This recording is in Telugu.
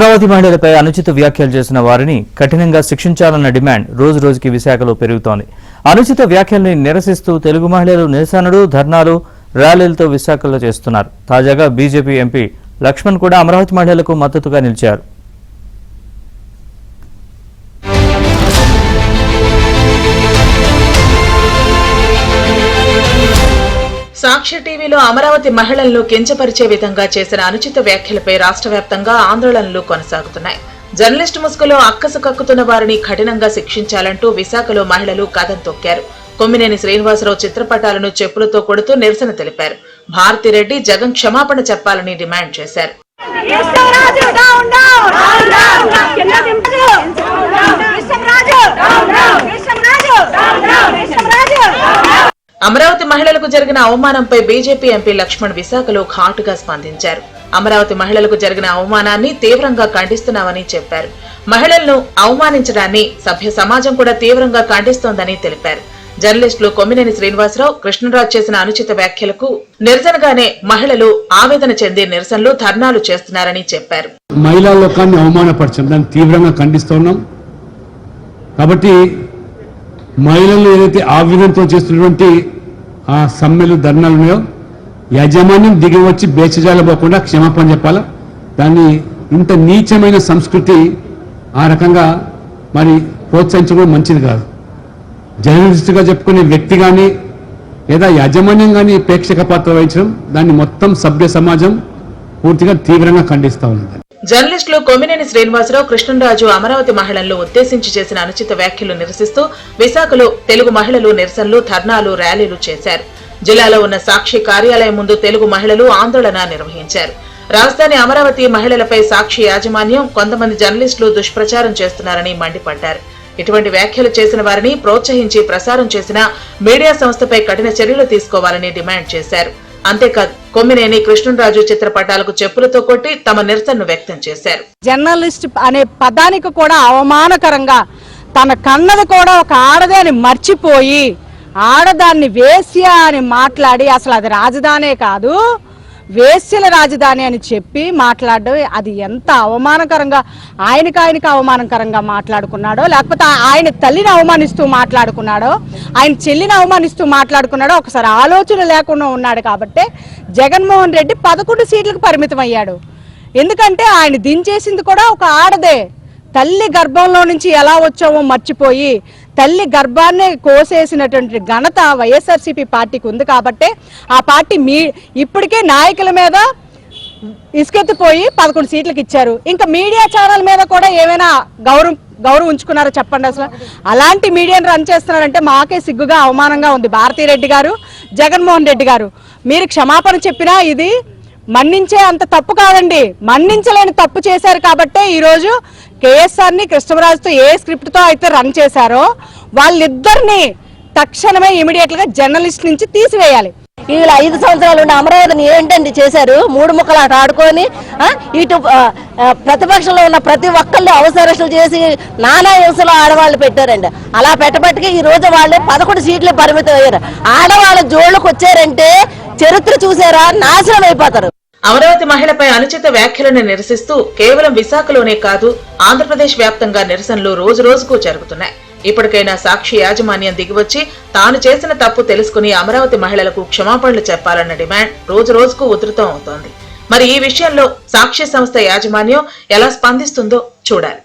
అమరావతి మహిళలపై అనుచిత వ్యాఖ్యలు చేసిన వారిని కఠినంగా శిక్షించాలన్న డిమాండ్ రోజు రోజుకి విశాఖలో పెరుగుతోంది. అనుచిత వ్యాఖ్యల్ని నిరసిస్తూ తెలుగు మహిళలు నిరసనలు, ధర్నాలు, ర్యాలీలతో విశాఖలో చేస్తున్నారు. తాజాగా బీజేపీ ఎంపీ లక్ష్మణ్ కూడా అమరావతి మహిళలకు మద్దతుగా నిలిచారు. సాక్షి టీవీలో అమరావతి మహిళలను కించపరిచే విధంగా చేసిన అనుచిత వ్యాఖ్యలపై రాష్ట్ర వ్యాప్తంగా ఆందోళనలు కొనసాగుతున్నాయి. జర్నలిస్టు ముసుగులో అక్కసు కక్కుతున్న వారిని కఠినంగా శిక్షించాలంటూ విశాఖలో మహిళలు కథం తొక్కారు. కొమ్మినేని శ్రీనివాసరావు చిత్రపటాలను చెప్పులతో కొడుతూ నిరసన తెలిపారు. భారతిరెడ్డి జగన్ క్షమాపణ చెప్పాలని డిమాండ్ చేశారు. అమరావతి మహిళలకు జరిగిన అవమానంపై బీజేపీ ఎంపీ లక్ష్మణ్ విశాఖలో ఘాటుగా స్పందించారు. అమరావతి మహిళలకు జరిగిన అవమానాన్ని తీవ్రంగా ఖండిస్తున్నామని చెప్పారు. మహిళలను అవమానించడాన్ని సభ్య సమాజం కూడా తీవ్రంగా ఖండిస్తోందని తెలిపారు. జర్నలిస్టులు కొమ్మినేని శ్రీనివాసరావు, కృష్ణరాజు చేసిన అనుచిత వ్యాఖ్యలకు నిరసనగానే మహిళలు ఆవేదన చెంది నిరసనలు, ధర్నాలు చేస్తున్నారని చెప్పారు. మహిళా లోకాన్ని అవమానపరచడం దాన్ని తీవ్రంగా ఖండిస్తున్నాం. కాబట్టి మహిళలు ఏదైతే ఆవేదనతో చేస్తున్నటువంటి ఆ సమ్మెలు, ధర్నాలు ఉన్నాయో యాజమాన్యం దిగి వచ్చి బేచజాలపోకుండా క్షమాపణ చెప్పాలా. దాన్ని ఇంత నీచమైన సంస్కృతి ఆ రకంగా మరి ప్రోత్సహించడం మంచిది కాదు. జర్నలిస్టుగా చెప్పుకునే వ్యక్తి కానీ లేదా యాజమాన్యం కానీ ప్రేక్షక పాత్ర వహించడం దాన్ని మొత్తం సభ్య సమాజం పూర్తిగా తీవ్రంగా ఖండిస్తూ ఉన్నది. జర్నలిస్టులు కొమ్మినేని శ్రీనివాసరావు, కృష్ణరాజు అమరావతి మహిళలను ఉద్దేశించి చేసిన అనుచిత వ్యాఖ్యలు నిరసిస్తూ విశాఖలో తెలుగు మహిళలు నిరసనలు, ధర్నాలు, ర్యాలీలు చేశారు. జిల్లాలో ఉన్న సాక్షి కార్యాలయం ముందు తెలుగు మహిళలు ఆందోళన నిర్వహించారు. రాజధాని అమరావతి మహిళలపై సాక్షి యాజమాన్యం, కొంతమంది జర్నలిస్టులు దుష్ప్రచారం చేస్తున్నారని మండిపడ్డారు. ఇటువంటి వ్యాఖ్యలు చేసిన వారిని ప్రోత్సహించి ప్రసారం చేసిన మీడియా సంస్థపై కఠిన చర్యలు తీసుకోవాలని డిమాండ్ చేశారు. అంతేకాదు కొమ్మినేని, కృష్ణరాజు చిత్రపటాలకు చెప్పులతో కొట్టి తమ నిరసనను వ్యక్తం చేశారు. జర్నలిస్ట్ అనే పదానికి కూడా అవమానకరంగా తన కన్నది కూడా ఒక ఆడదే అని మర్చిపోయి ఆడదాన్ని వేశ్య అని మాట్లాడి, అసలు అది రాజధానే కాదు వేశ్యల రాజధాని అని చెప్పి మాట్లాడడం అది ఎంత అవమానకరంగా, ఆయనకి అవమానకరంగా మాట్లాడుకున్నాడో, లేకపోతే ఆయన తల్లిని అవమానిస్తూ మాట్లాడుకున్నాడో, ఆయన చెల్లిని అవమానిస్తూ మాట్లాడుకున్నాడో ఒకసారి ఆలోచన లేకుండా ఉన్నాడు. కాబట్టి జగన్మోహన్ రెడ్డి 11 సీట్లకు పరిమితం అయ్యాడు. ఎందుకంటే ఆయన దించేసింది కూడా ఒక ఆడదే. తల్లి గర్భంలో నుంచి ఎలా వచ్చామో మర్చిపోయి తల్లి గర్భాన్ని కోసేసినటువంటి ఘనత వైఎస్ఆర్సీపీ పార్టీకి ఉంది. కాబట్టి ఆ పార్టీ ఇప్పటికే నాయకుల మీద ఇసుకెత్తిపోయి 11 సీట్లకు ఇచ్చారు. ఇంకా మీడియా ఛానల్ మీద కూడా ఏమైనా గౌరవం ఉంచుకున్నారో చెప్పండి. అసలు అలాంటి మీడియాను రన్ చేస్తున్నారంటే మాకే సిగ్గుగా, అవమానంగా ఉంది. భారతిరెడ్డి గారు, జగన్మోహన్ రెడ్డి గారు, మీరు క్షమాపణ చెప్పినా ఇది మన్నించే అంత తప్పు కాదండి. మన్నించలేని తప్పు చేశారు కాబట్టే ఈరోజు కేఎస్ఆర్ని కృష్ణరాజుతో ఏ స్క్రిప్ట్తో అయితే రన్ చేశారో వాళ్ళిద్దరిని తక్షణమే ఇమీడియట్ గా జర్నలిస్ట్ నుంచి తీసివేయాలి. వీళ్ళు 5 సంవత్సరాలు ఉన్న అమరావతిని ఏంటండి చేశారు? 3 ముక్కలు ఆట ఆడుకొని ఇటు ప్రతిపక్షంలో ఉన్న ప్రతి ఒక్కళ్ళు అవసరస్తులు చేసి నానా హింసలో ఆడవాళ్ళు పెట్టారండి. అలా పెట్టబట్టికి ఈ రోజు వాళ్ళు 11 సీట్లు పరిమితం అయ్యారు. ఆడవాళ్ళ జోళ్ళకు వచ్చారంటే చరిత్ర చూసారా, నాశనం అయిపోతారు. అమరావతి మహిళపై అనుచిత వ్యాఖ్యలను నిరసిస్తూ కేవలం విశాఖలోనే కాదు ఆంధ్రప్రదేశ్ వ్యాప్తంగా నిరసనలు రోజు రోజుకు జరుగుతున్నాయి. ఇప్పటికైనా సాక్షి యాజమాన్యం దిగివచ్చి తాను చేసిన తప్పు తెలుసుకుని అమరావతి మహిళలకు క్షమాపణలు చెప్పాలన్న డిమాండ్ రోజు రోజుకు ఉధృతం అవుతోంది. మరి ఈ విషయంలో సాక్షి సంస్థ యాజమాన్యం ఎలా స్పందిస్తుందో చూడాలి.